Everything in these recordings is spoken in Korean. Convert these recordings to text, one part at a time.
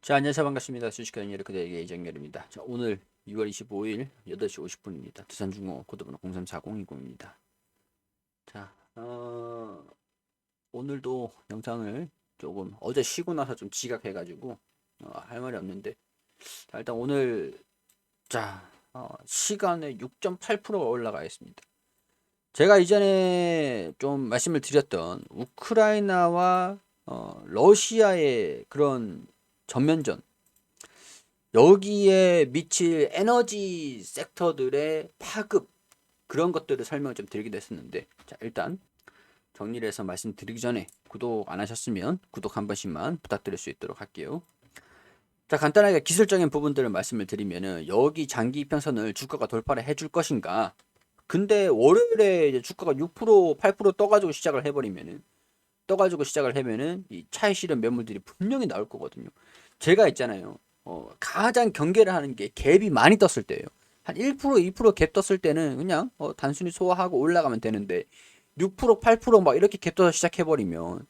자, 안녕하세요. 반갑습니다. 주식하는 여러분들에게 이정열입니다. 자, 오늘 6월 25일 8시 50분입니다. 두산중공업 코드번호 034020입니다. 자, 오늘도 영상을 조금 어제 쉬고 나서 좀 지각해가지고 할 말이 없는데, 자, 일단 오늘 시간에 6.8%가 올라가 있습니다. 제가 이전에 좀 말씀을 드렸던 우크라이나와 러시아의 그런 전면전, 여기에 미칠 에너지 섹터들의 파급, 그런 것들을 설명을 좀 드리기도 했었는데, 자, 일단 정리를 해서 말씀드리기 전에 구독 안 하셨으면 구독 한 번씩만 부탁드릴 수 있도록 할게요. 자, 간단하게 기술적인 부분들을 말씀을 드리면은, 여기 장기 이평선을 주가가 돌파를 해줄 것인가. 근데 월요일에 이제 주가가 6% 8% 떠가지고 시작을 해버리면은, 이 차익 실현 매물들이 분명히 나올 거거든요. 제가 있잖아요. 가장 경계를 하는 게 갭이 많이 떴을 때예요. 한 1%, 2% 갭 떴을 때는 그냥 단순히 소화하고 올라가면 되는데, 6%, 8%막 이렇게 갭 떠서 시작해버리면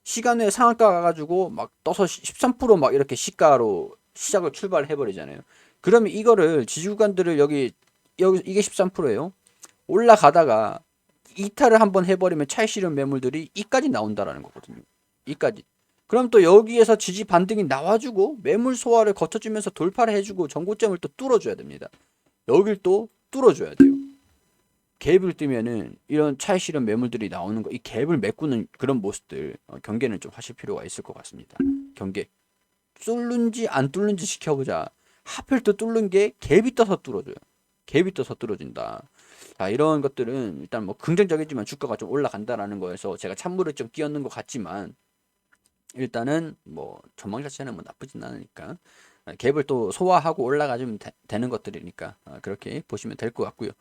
시간 외에 상한가 가가지고 막 떠서 13%막 이렇게 시가로 시작을 출발해버리잖아요. 그러면 이거를 지주관들을 여기 이게 13%예요. 올라가다가 이탈을 한번 해버리면 차익 실현 매물들이 이까지 나온다라는 거거든요. 이까지. 그럼 또 여기에서 지지 반등이 나와주고 매물 소화를 거쳐주면서 돌파를 해주고 전고점을 또 뚫어줘야 됩니다. 여길 또 뚫어줘야 돼요. 갭을 뜨면은 이런 차익 실현 매물들이 나오는 거, 이 갭을 메꾸는 그런 모습들 경계는 좀 하실 필요가 있을 것 같습니다. 경계 뚫는지 안 뚫는지 지켜보자. 하필 또 뚫는 게 갭이 떠서 뚫어줘요. 갭이 떠서 뚫어진다. 자, 이런 것들은 일단 뭐 긍정적이지만 주가가 좀 올라간다라는 거에서 제가 찬물을 좀 끼얹는 것 같지만, 일단은 뭐 전망 자체는 뭐 나쁘진 않으니까 갭을 또 소화하고 올라가주면 되는 것들이니까 그렇게 보시면 될 것 같고요.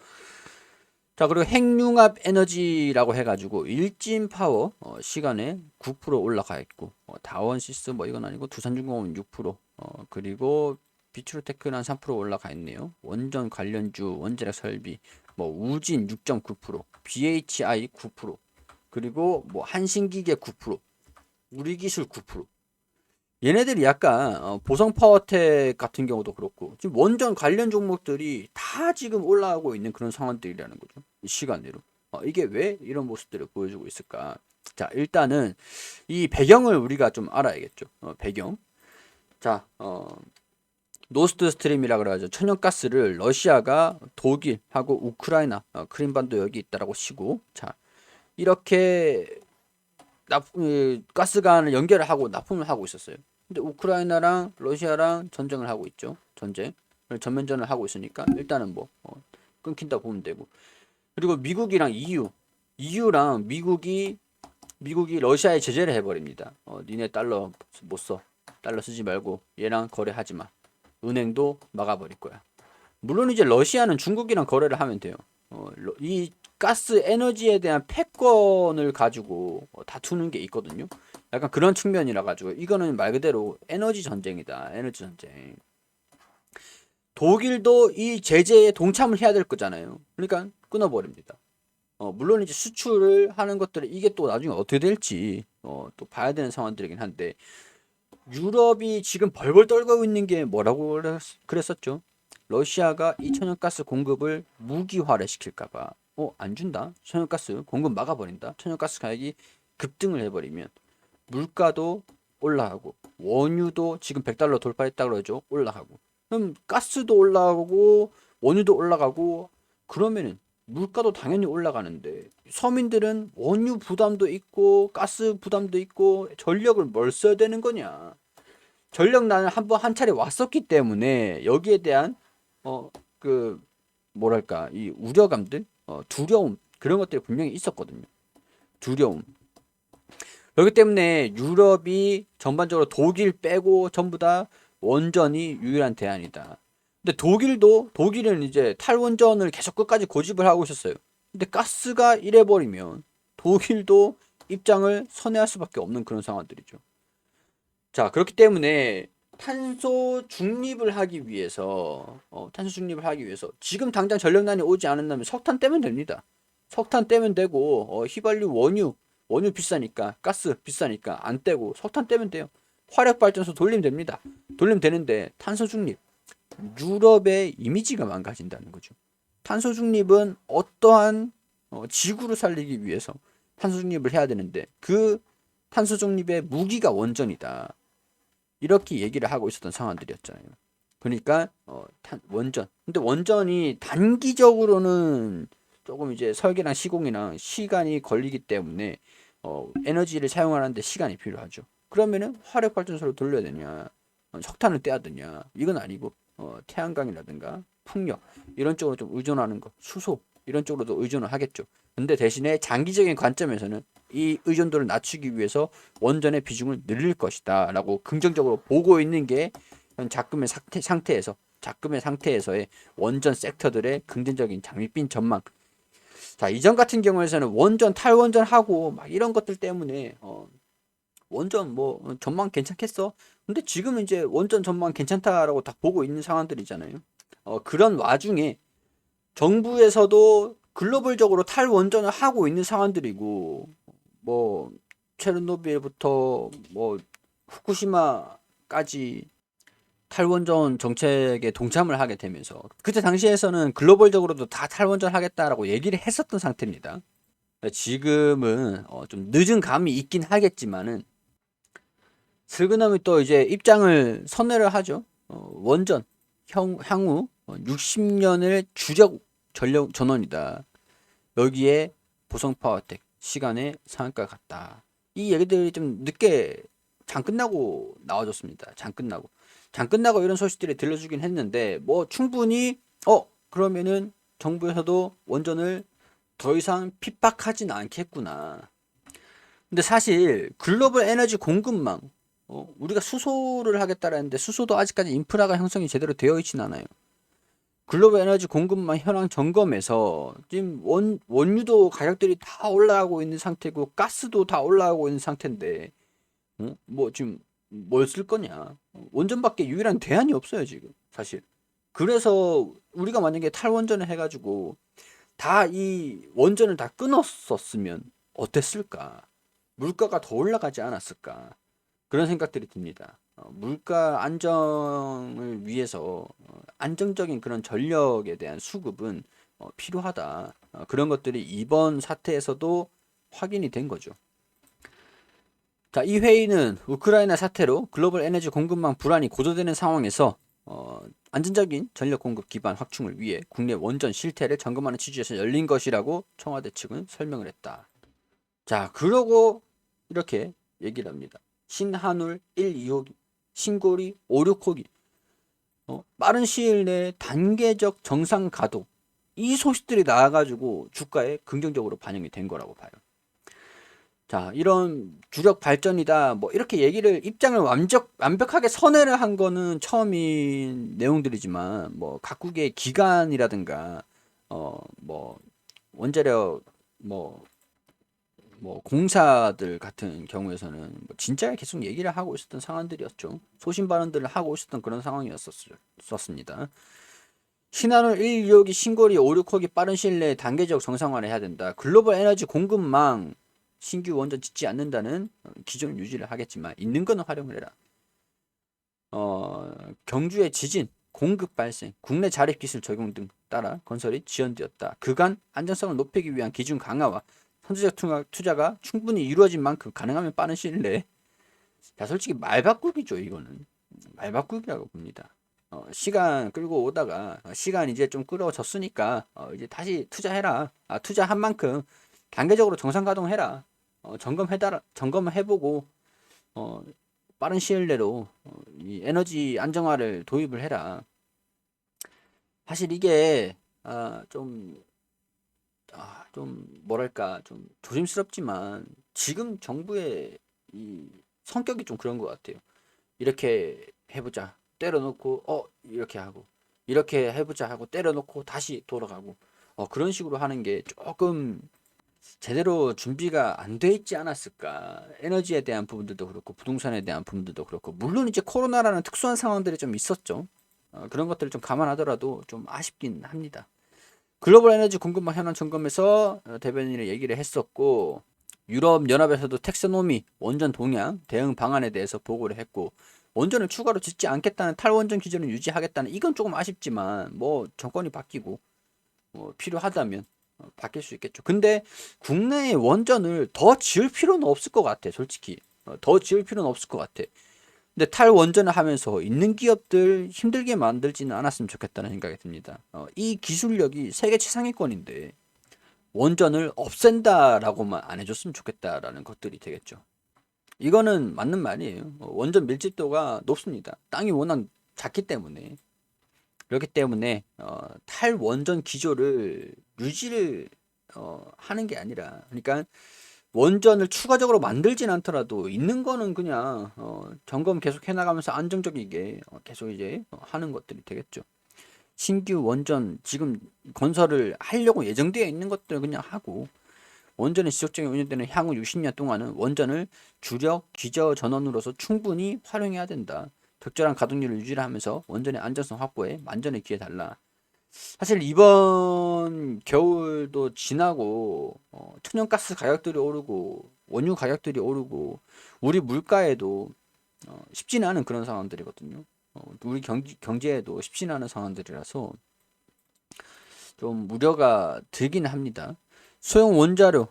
자, 그리고 핵융합 에너지라고 해가지고 일진 파워 시간에 9% 올라가 있고, 다원시스 뭐 이건 아니고 두산중공업은 6%, 그리고 비추로테크는 한 3% 올라가 있네요. 원전 관련주 원자력 설비 뭐 우진 6.9%, BHI 9%, 그리고 뭐 한신기계 9%, 우리기술 9%. 얘네들이 약간 보성 파워텍 같은 경우도 그렇고 지금 원전 관련 종목들이 다 지금 올라오고 있는 그런 상황들이라는 거죠. 이 시간대로. 이게 왜 이런 모습들을 보여주고 있을까? 자, 일단은 이 배경을 우리가 좀 알아야겠죠. 배경. 자, 노스트 스트림이라 그래가지고 천연가스를 러시아가 독일하고 우크라이나 크림반도 여기 있다라고 치고, 자, 이렇게 가스관을 연결을 하고 납품을 하고 있었어요. 근데 우크라이나랑 러시아랑 전쟁을 하고 있죠. 전면전을 하고 있으니까 일단은 뭐 끊긴다 보면 되고. 그리고 미국이랑 EU랑 미국이 러시아에 제재를 해버립니다. 니네 달러 못 써. 달러 쓰지 말고 얘랑 거래하지 마. 은행도 막아버릴 거야. 물론 이제 러시아는 중국이랑 거래를 하면 돼요. 이 가스 에너지에 대한 패권을 가지고 다투는 게 있거든요. 약간 그런 측면이라 가지고 이거는 말 그대로 에너지 전쟁이다. 에너지 전쟁. 독일도 이 제재에 동참을 해야 될 거잖아요. 그러니까 끊어버립니다. 물론 이제 수출을 하는 것들은 이게 또 나중에 어떻게 될지 또 봐야 되는 상황들이긴 한데, 유럽이 지금 벌벌 떨고 있는 게 뭐라고 그랬었죠? 러시아가 이 천연가스 공급을 무기화를 시킬까봐 안 준다. 천연가스 공급 막아버린다. 천연가스 가격이 급등을 해버리면 물가도 올라가고 원유도 지금 100달러 돌파했다 그러죠. 올라가고, 그럼 가스도 올라가고 원유도 올라가고, 그러면은 물가도 당연히 올라가는데 서민들은 원유 부담도 있고 가스 부담도 있고 전력을 뭘 써야 되는 거냐. 전력난을 한번 한 차례 왔었기 때문에 여기에 대한 그 뭐랄까 이 우려감들, 두려움, 그런 것들이 분명히 있었거든요. 두려움. 그렇기 때문에 유럽이 전반적으로 독일 빼고 전부 다 원전이 유일한 대안이다. 근데 독일은 이제 탈원전을 계속 끝까지 고집을 하고 있었어요. 근데 가스가 이래버리면 독일도 입장을 선회할 수밖에 없는 그런 상황들이죠. 자, 그렇기 때문에 탄소 중립을 하기 위해서 지금 당장 전력난이 오지 않는다면 석탄 떼면 됩니다. 석탄 떼면 되고, 휘발유, 원유 비싸니까, 가스 비싸니까 안 떼고 석탄 떼면 돼요. 화력 발전소 돌리면 됩니다. 돌리면 되는데 탄소 중립. 유럽의 이미지가 망가진다는 거죠. 탄소 중립은 어떠한 지구를 살리기 위해서 탄소 중립을 해야 되는데 그 탄소 중립의 무기가 원전이다. 이렇게 얘기를 하고 있었던 상황들이었잖아요. 그러니까 원전. 근데 원전이 단기적으로는 조금 이제 설계랑 시공이랑 시간이 걸리기 때문에 에너지를 사용하는데 시간이 필요하죠. 그러면은 화력 발전소를 돌려야 되냐, 석탄을 떼야 되냐, 이건 아니고 태양광이라든가 풍력 이런 쪽으로 좀 의존하는 거, 수소 이런 쪽으로도 의존을 하겠죠. 근데 대신에 장기적인 관점에서는 이 의존도를 낮추기 위해서 원전의 비중을 늘릴 것이다 라고 긍정적으로 보고 있는 게 작금의 상태에서의 원전 섹터들의 긍정적인 장밋빛 전망. 자, 이전 같은 경우에는 원전 탈원전 하고 막 이런 것들 때문에 원전 뭐 전망 괜찮겠어. 근데 지금은 이제 원전 전망 괜찮다라고 다 보고 있는 상황들이잖아요. 그런 와중에 정부에서도 글로벌적으로 탈원전을 하고 있는 상황들이고 뭐 체르노빌부터 뭐 후쿠시마까지 탈원전 정책에 동참을 하게 되면서 그때 당시에서는 글로벌적으로도 다 탈원전 하겠다라고 얘기를 했었던 상태입니다. 지금은 좀 늦은 감이 있긴 하겠지만은 슬그머니 또 이제 입장을 선회를 하죠. 원전 향후 60년을 주력 전력 전원이다. 여기에 보성파워텍 시간의 상한가 같다. 이 얘기들이 좀 늦게 장 끝나고 나와줬습니다. 장 끝나고 이런 소식들이 들려주긴 했는데 뭐 충분히 그러면은 정부에서도 원전을 더 이상 핍박하진 않겠구나. 근데 사실 글로벌 에너지 공급망 우리가 수소를 하겠다라는데 수소도 아직까지 인프라가 형성이 제대로 되어 있진 않아요. 글로벌 에너지 공급망 현황 점검에서 지금 원유도 가격들이 다 올라가고 있는 상태고 가스도 다 올라가고 있는 상태인데 뭐 지금 뭘 쓸 거냐? 원전밖에 유일한 대안이 없어요 지금 사실. 그래서 우리가 만약에 탈원전을 해가지고 다 이 원전을 다 끊었었으면 어땠을까? 물가가 더 올라가지 않았을까? 그런 생각들이 듭니다. 물가 안정을 위해서 안정적인 그런 전력에 대한 수급은 필요하다. 그런 것들이 이번 사태에서도 확인이 된 거죠. 자, 이 회의는 우크라이나 사태로 글로벌 에너지 공급망 불안이 고조되는 상황에서 안전적인 전력 공급 기반 확충을 위해 국내 원전 실태를 점검하는 취지에서 열린 것이라고 청와대 측은 설명을 했다. 자, 그러고 이렇게 얘기를 합니다. 신한울 1, 2호기, 신고리 5, 6호기 빠른 시일 내에 단계적 정상 가동 이 소식들이 나와가지고 주가에 긍정적으로 반영이 된 거라고 봐요. 자, 이런 주력 발전이다 뭐 이렇게 입장을 완벽하게 선회를 한 거는 처음인 내용들이지만 뭐 각국의 기관이라든가 뭐 원자력 뭐 공사들 같은 경우에서는 뭐 진짜 계속 얘기를 하고 있었던 상황들이었죠. 소신 발언들을 하고 있었던 그런 상황이었습니다. 신한울 1, 2호기 신고리 5, 6호기 빠른 시일 내에 단계적 정상화를 해야 된다. 글로벌 에너지 공급망 신규 원전 짓지 않는다는 기존 유지를 하겠지만 있는 거는 활용을 해라. 경주의 지진, 공급 발생, 국내 자립 기술 적용 등 따라 건설이 지연되었다. 그간 안전성을 높이기 위한 기준 강화와 선제적 투자가 충분히 이루어진 만큼 가능하면 빠른 시일 내에 자 솔직히 말바꾸기죠. 이거는 말바꾸기라고 봅니다. 시간 끌고 오다가 시간 이제 좀 끌어졌으니까 이제 다시 투자해라. 투자한 만큼 단계적으로 정상 가동해라. 점검을 해보고 빠른 시일 내로 이 에너지 안정화를 도입을 해라. 사실 이게 좀 뭐랄까 좀 조심스럽지만 지금 정부의 이 성격이 좀 그런 것 같아요. 이렇게 해보자 때려놓고 이렇게 하고 이렇게 해보자 하고 때려놓고 다시 돌아가고 그런 식으로 하는 게 조금 제대로 준비가 안 돼 있지 않았을까. 에너지에 대한 부분들도 그렇고 부동산에 대한 부분들도 그렇고 물론 이제 코로나라는 특수한 상황들이 좀 있었죠. 그런 것들을 좀 감안하더라도 좀 아쉽긴 합니다. 글로벌 에너지 공급망 현황 점검에서 대변인이 얘기를 했었고 유럽 연합에서도 텍소노미 원전 동향 대응 방안에 대해서 보고를 했고 원전을 추가로 짓지 않겠다는 탈원전 기준을 유지하겠다는 이건 조금 아쉽지만 뭐 정권이 바뀌고 뭐 필요하다면 바뀔 수 있겠죠. 근데 국내에 원전을 더 지을 필요는 없을 것 같아, 솔직히. 더 지을 필요는 없을 것 같아. 근데 탈원전을 하면서 있는 기업들 힘들게 만들지는 않았으면 좋겠다는 생각이 듭니다. 이 기술력이 세계 최상위권인데 원전을 없앤다라고만 안 해줬으면 좋겠다라는 것들이 되겠죠. 이거는 맞는 말이에요. 원전 밀집도가 높습니다. 땅이 워낙 작기 때문에. 그렇기 때문에 탈원전 기조를 유지를 하는 게 아니라, 그러니까 원전을 추가적으로 만들진 않더라도 있는 거는 그냥 점검 계속 해나가면서 안정적이게 계속 이제 하는 것들이 되겠죠. 신규 원전 지금 건설을 하려고 예정되어 있는 것들 그냥 하고, 원전의 지속적인 운영되는 향후 60년 동안은 원전을 주력 기저 전원으로서 충분히 활용해야 된다. 적절한 가동률을 유지를 하면서 원전의 안전성 확보에 만전을 기해 달라. 사실 이번 겨울도 지나고 천연가스 가격들이 오르고 원유 가격들이 오르고 우리 물가에도 쉽지는 않은 그런 상황들이거든요. 우리 경제에도 쉽지는 않은 상황들이라서 좀 우려가 들긴 합니다. 소형 원자료,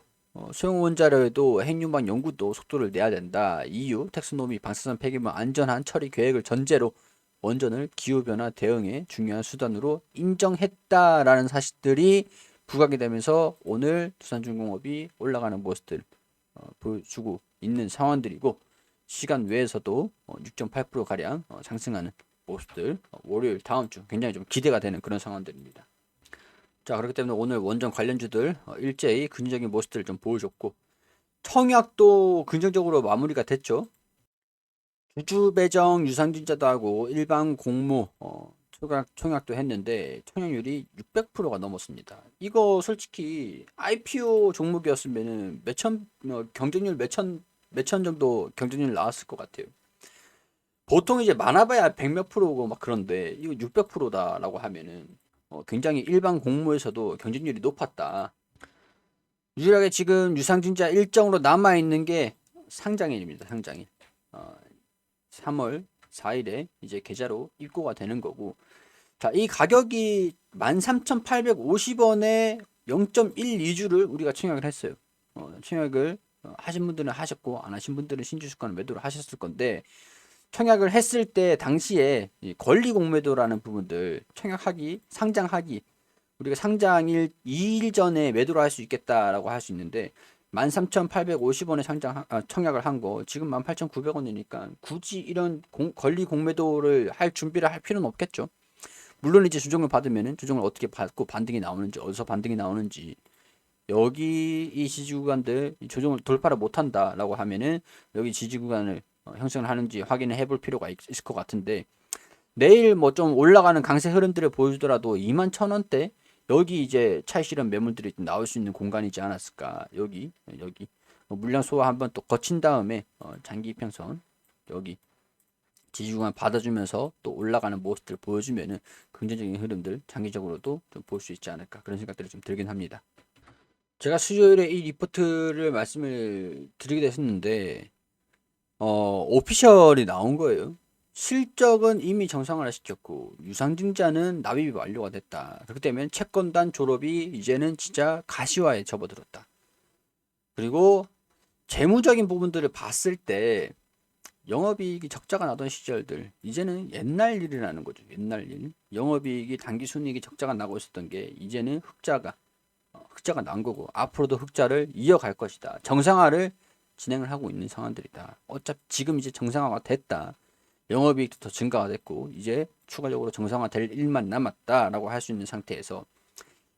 소형 원자료에도 핵융합 연구도 속도를 내야 된다. EU 텍소노미 방사선 폐기물 안전한 처리 계획을 전제로 원전을 기후변화 대응의 중요한 수단으로 인정했다라는 사실들이 부각이 되면서 오늘 두산중공업이 올라가는 모습들 보여주고 있는 상황들이고, 시간 외에서도 6.8% 가량 상승하는 모습들 월요일 다음 주 굉장히 좀 기대가 되는 그런 상황들입니다. 자, 그렇기 때문에 오늘 원전 관련주들 일제히 긍정적인 모습들을 좀 보여줬고, 청약도 긍정적으로 마무리가 됐죠. 주주 배정 유상증자도 하고 일반 공모 청약도 했는데 청약률이 600%가 넘었습니다. 이거 솔직히 IPO 종목이었으면은 경쟁률 몇천 정도 경쟁률 나왔을 것 같아요. 보통 이제 많아봐야 100 몇 프로고 막 그런데 이거 600%다라고 하면은 굉장히 일반 공모에서도 경쟁률이 높았다. 유일하게 지금 유상증자 일정으로 남아 있는 게 상장일입니다. 상장일. 어, 3월 4일에 이제 계좌로 입고가 되는 거고, 자, 이 가격이 13,850원에 0.12주를 우리가 청약을 했어요. 청약을 하신 분들은 하셨고 안 하신 분들은 신주주가는 매도를 하셨을 건데, 청약을 했을 때 당시에 이 권리 공매도라는 부분들 청약하기, 상장하기, 우리가 상장일 2일 전에 매도를 할 수 있겠다라고 할 수 있는데 13,850원에 청약을 한 거 지금 18,900원이니까 굳이 이런 권리 공매도를 할 준비를 할 필요는 없겠죠. 물론 이제 조정을 받으면은 조정을 어떻게 받고 반등이 나오는지, 어디서 반등이 나오는지, 여기 이 지지 구간들 조정을 돌파를 못한다라고 하면은 여기 지지 구간을 형성을 하는지 확인을 해볼 필요가 있을 것 같은데, 내일 뭐 좀 올라가는 강세 흐름들을 보여주더라도 21,000원대 여기 이제 차익 실현 매물들이 나올 수 있는 공간이지 않았을까. 여기 물량 소화 한번 또 거친 다음에 장기 이평선 여기 지지 구간 받아주면서 또 올라가는 모습들 보여주면은 긍정적인 흐름들 장기적으로도 좀 볼 수 있지 않을까, 그런 생각들이 좀 들긴 합니다. 제가 수요일에 이 리포트를 말씀을 드리기도 했었는데 오피셜이 나온 거예요. 실적은 이미 정상화를 시켰고 유상증자는 납입이 완료가 됐다. 그렇기 때문에 채권단 졸업이 이제는 진짜 가시화에 접어들었다. 그리고 재무적인 부분들을 봤을 때 영업이익이 적자가 나던 시절들 이제는 옛날 일이라는 거죠. 옛날 일. 영업이익이 당기순이익이 적자가 나고 있었던 게 이제는 흑자가 난 거고 앞으로도 흑자를 이어갈 것이다. 정상화를 진행을 하고 있는 상황들이다. 어차피 지금 이제 정상화가 됐다. 영업이익도 더 증가가 됐고 이제 추가적으로 정상화될 일만 남았다라고 할 수 있는 상태에서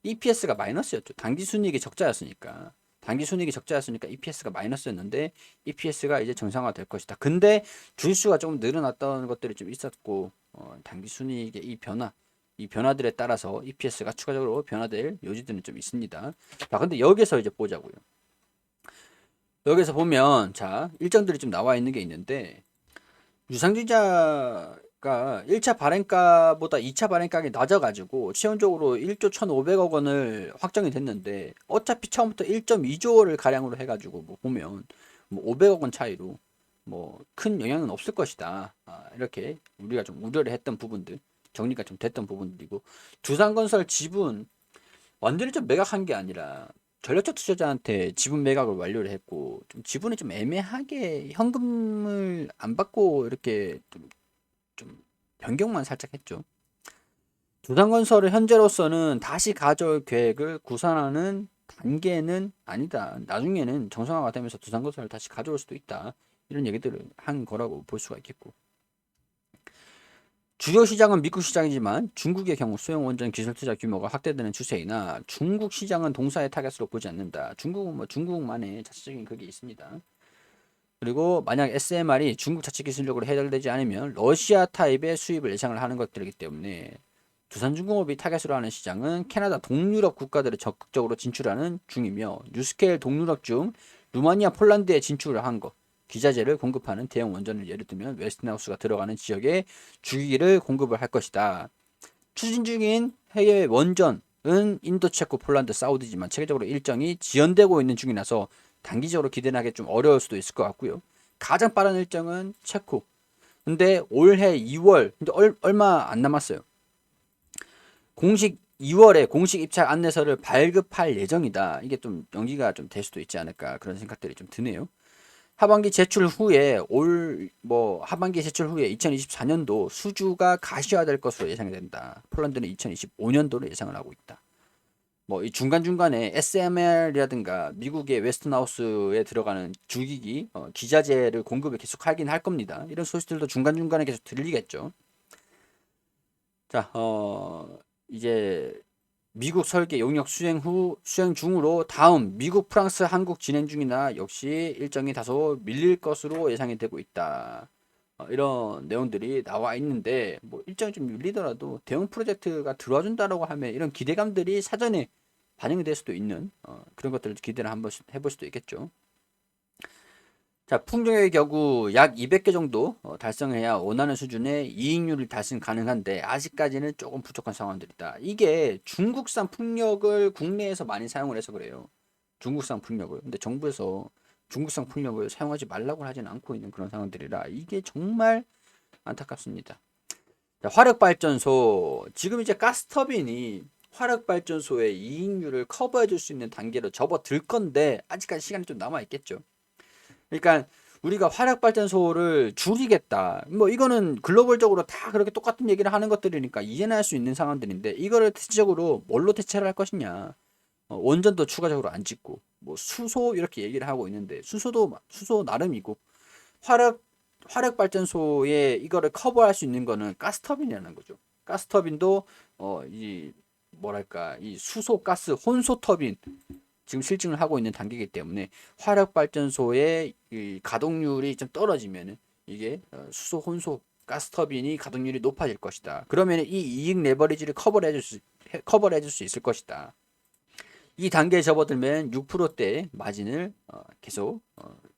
EPS가 마이너스였죠. 단기순이익이 적자였으니까 EPS가 마이너스였는데 EPS가 이제 정상화될 것이다. 근데 주수가 조금 늘어났던 것들이 좀 있었고 단기순이익의 이 변화들에 따라서 EPS가 추가적으로 변화될 여지들은 좀 있습니다. 자, 근데 여기서 이제 보자고요. 여기서 보면 자, 일정들이 좀 나와 있는 게 있는데 유상증자가 1차 발행가보다 2차 발행가가 낮아가지고 최종적으로 1조 1,500억 원을 확정이 됐는데 어차피 처음부터 1.2조를 가량으로 해가지고 뭐 보면 뭐 500억 원 차이로 뭐 큰 영향은 없을 것이다. 이렇게 우리가 좀 우려를 했던 부분들 정리가 좀 됐던 부분들이고, 두산건설 지분 완전히 좀 매각한 게 아니라 전략적 투자자한테 지분 매각을 완료를 했고, 좀 지분이 좀 애매하게 현금을 안 받고 이렇게 좀 변경만 살짝 했죠. 두산건설을 현재로서는 다시 가져올 계획을 구상하는 단계는 아니다. 나중에는 정상화가 되면서 두산건설을 다시 가져올 수도 있다. 이런 얘기들을 한 거라고 볼 수가 있겠고. 주요 시장은 미국 시장이지만 중국의 경우 소형 원전 기술 투자 규모가 확대되는 추세이나 중국 시장은 동사의 타겟으로 보지 않는다. 중국은 뭐 중국만의 자체적인 그게 있습니다. 그리고 만약 SMR이 중국 자체 기술력으로 해결되지 않으면 러시아 타입의 수입을 예상을 하는 것들이기 때문에 두산중공업이 타겟으로 하는 시장은 캐나다 동유럽 국가들을 적극적으로 진출하는 중이며, 뉴스케일 동유럽 중 루마니아, 폴란드에 진출을 한 것, 기자재를 공급하는 대형 원전을 예를 들면 웨스팅하우스가 들어가는 지역에 주기기를 공급을 할 것이다. 추진 중인 해외 원전은 인도, 체코, 폴란드, 사우디지만 체계적으로 일정이 지연되고 있는 중이라서 단기적으로 기대하기 좀 어려울 수도 있을 것 같고요. 가장 빠른 일정은 체코. 근데 올해 2월, 근데 얼마 안 남았어요. 공식 2월에 공식 입찰 안내서를 발급할 예정이다. 이게 좀 연기가 좀 될 수도 있지 않을까, 그런 생각들이 좀 드네요. 하반기 제출 후에 하반기 제출 후에 2024년도 수주가 가시화될 것으로 예상이 된다. 폴란드는 2025년도를 예상을 하고 있다. 뭐 이 중간중간에 SMR이라든가 미국의 웨스턴하우스에 들어가는 주기기 기자재를 공급을 계속 하긴 할 겁니다. 이런 소식들도 중간중간에 계속 들리겠죠. 자, 이제 미국 설계 용역 수행 중으로 다음 미국, 프랑스, 한국 진행 중이나 역시 일정이 다소 밀릴 것으로 예상이 되고 있다. 이런 내용들이 나와 있는데, 뭐 일정이 좀 밀리더라도 대형 프로젝트가 들어와 준다라고 하면 이런 기대감들이 사전에 반영이 될 수도 있는 그런 것들을 기대를 한번 해볼 수도 있겠죠. 자, 풍력의 경우 약 200개 정도 달성해야 원하는 수준의 이익률을 달성 가능한데 아직까지는 조금 부족한 상황들이다. 이게 중국산 풍력을 국내에서 많이 사용을 해서 그래요. 중국산 풍력을. 근데 정부에서 중국산 풍력을 사용하지 말라고 하진 않고 있는 그런 상황들이라 이게 정말 안타깝습니다. 자, 화력발전소. 지금 이제 가스터빈이 화력발전소의 이익률을 커버해 줄 수 있는 단계로 접어들 건데 아직까지 시간이 좀 남아 있겠죠. 그러니까 우리가 화력 발전소를 줄이겠다. 뭐 이거는 글로벌적으로 다 그렇게 똑같은 얘기를 하는 것들이니까 이해는 할 수 있는 상황들인데, 이거를 대체적으로 뭘로 대체를 할 것이냐. 원전도 추가적으로 안 짓고 뭐 수소 이렇게 얘기를 하고 있는데, 수소 나름이고, 화력 발전소에 이거를 커버할 수 있는 거는 가스터빈이라는 거죠. 가스터빈도 이 뭐랄까, 이 수소 가스 혼소 터빈 지금 실증을 하고 있는 단계이기 때문에 화력 발전소의 가동률이 좀 떨어지면 이게 수소 혼소 가스터빈이 가동률이 높아질 것이다. 그러면 이 이익 레버리지를 커버해 줄 수 있을 것이다. 이 단계에 접어들면 6%대 마진을 계속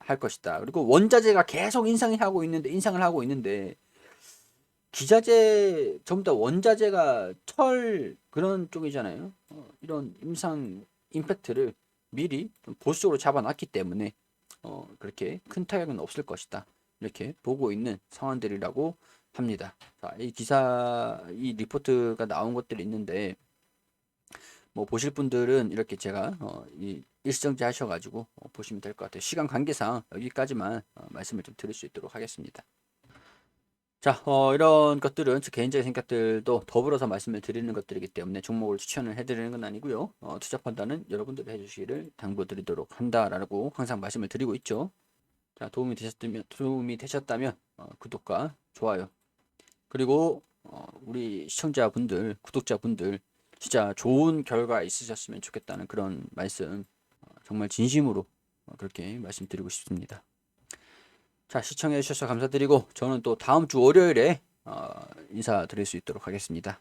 할 것이다. 그리고 원자재가 계속 인상을 하고 있는데 기자재 전부 다 원자재가 철 그런 쪽이잖아요. 이런 임팩트를 미리 좀 보수적으로 잡아놨기 때문에 그렇게 큰 타격은 없을 것이다. 이렇게 보고 있는 상황들이라고 합니다. 자, 이 리포트가 나온 것들이 있는데, 뭐 보실 분들은 이렇게 제가 일시정지 하셔가지고 보시면 될 것 같아요. 시간 관계상 여기까지만 말씀을 좀 드릴 수 있도록 하겠습니다. 자, 이런 것들은 제 개인적인 생각들도 더불어서 말씀을 드리는 것들이기 때문에 종목을 추천을 해드리는 건 아니고요. 투자 판단은 여러분들이 해주시기를 당부드리도록 한다라고 항상 말씀을 드리고 있죠. 자, 도움이 되셨다면 구독과 좋아요, 그리고 우리 시청자분들, 구독자분들 진짜 좋은 결과 있으셨으면 좋겠다는 그런 말씀 정말 진심으로 그렇게 말씀드리고 싶습니다. 자, 시청해 주셔서 감사드리고 저는 또 다음 주 월요일에 인사드릴 수 있도록 하겠습니다.